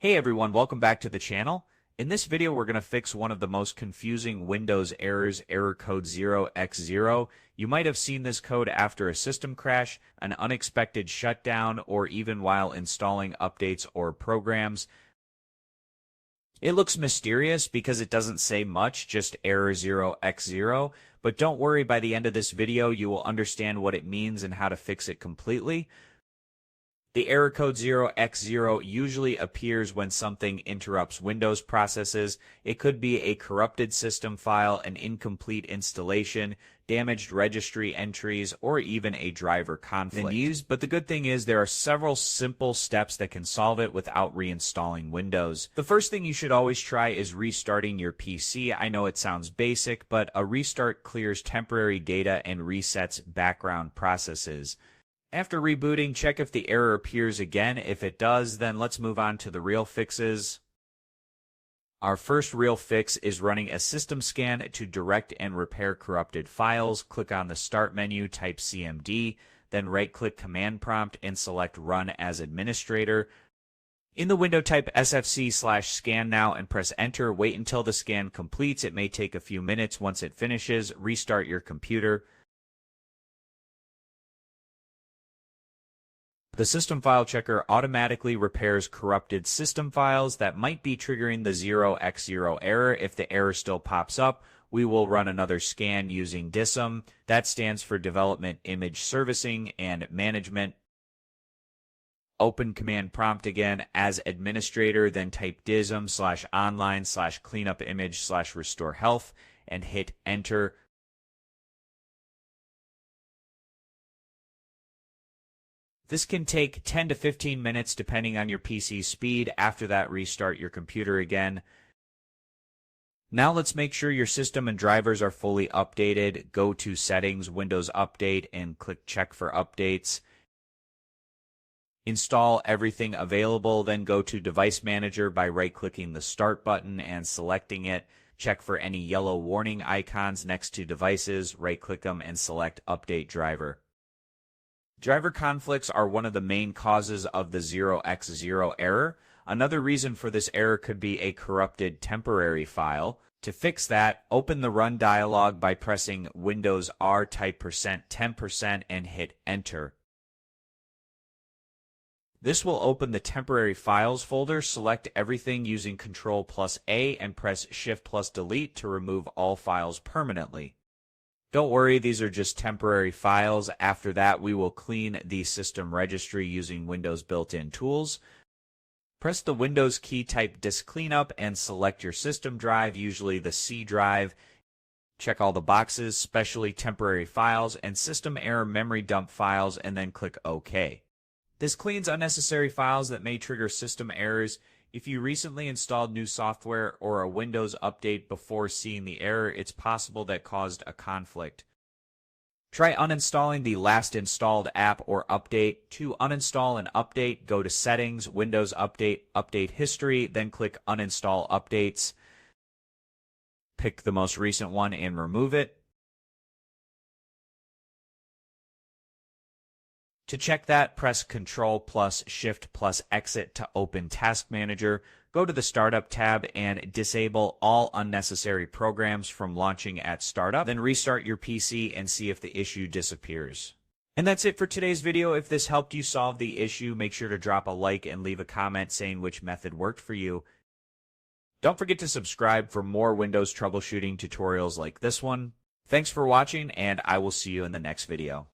Hey everyone, welcome back to the channel. In this video, we're going to fix one of the most confusing Windows errors, error code 0x0. You might have seen this code after a system crash, an unexpected shutdown, or even while installing updates or programs. It looks mysterious because it doesn't say much, just error 0x0. But don't worry, by the end of this video, you will understand what it means and how to fix it completely. The error code 0x0 usually appears when something interrupts Windows processes. It could be a corrupted system file, an incomplete installation, damaged registry entries, or even a driver conflict. But the good thing is there are several simple steps that can solve it without reinstalling Windows. The first thing you should always try is restarting your PC. I know it sounds basic, but a restart clears temporary data and resets background processes. After rebooting, check if the error appears again. If it does, then let's move on to the real fixes. Our first real fix is running a system scan to direct and repair corrupted files. Click on the Start menu, type CMD, then right-click Command Prompt and select Run as Administrator. In the window, type sfc/scan now and press Enter. Wait until the scan completes. It may take a few minutes. Once it finishes, restart your computer. The System File Checker automatically repairs corrupted system files that might be triggering the 0x0 error. If the error still pops up, we will run another scan using DISM. That stands for Development Image Servicing and Management. Open Command Prompt again as administrator, then type dism/online/cleanupimage/restore health and hit Enter. This can take 10 to 15 minutes depending on your PC's speed. After that, restart your computer again. Now let's make sure your system and drivers are fully updated. Go to Settings, Windows Update, and click Check for Updates. Install everything available, then go to Device Manager by right-clicking the Start button and selecting it. Check for any yellow warning icons next to devices, right-click them, and select Update Driver. Driver conflicts are one of the main causes of the 0x0 error. Another reason for this error could be a corrupted temporary file. To fix that, open the Run dialog by pressing Windows R, type %10% and hit Enter. This will open the temporary files folder. Select everything using Ctrl+A and press Shift+Delete to remove all files permanently. Don't worry, these are just temporary files. After that, we will clean the system registry using Windows built-in tools. Press the Windows key, type Disk Cleanup, and select your system drive, usually the C drive. Check all the boxes, especially temporary files and system error memory dump files, and then click OK. This cleans unnecessary files that may trigger system errors. If you recently installed new software or a Windows update before seeing the error, it's possible that caused a conflict. Try uninstalling the last installed app or update. To uninstall an update, go to Settings, Windows Update, Update History, then click Uninstall Updates. Pick the most recent one and remove it. To check that, press Ctrl+Shift+Exit to open Task Manager. Go to the Startup tab and disable all unnecessary programs from launching at startup. Then restart your PC and see if the issue disappears. And that's it for today's video. If this helped you solve the issue, make sure to drop a like and leave a comment saying which method worked for you. Don't forget to subscribe for more Windows troubleshooting tutorials like this one. Thanks for watching, and I will see you in the next video.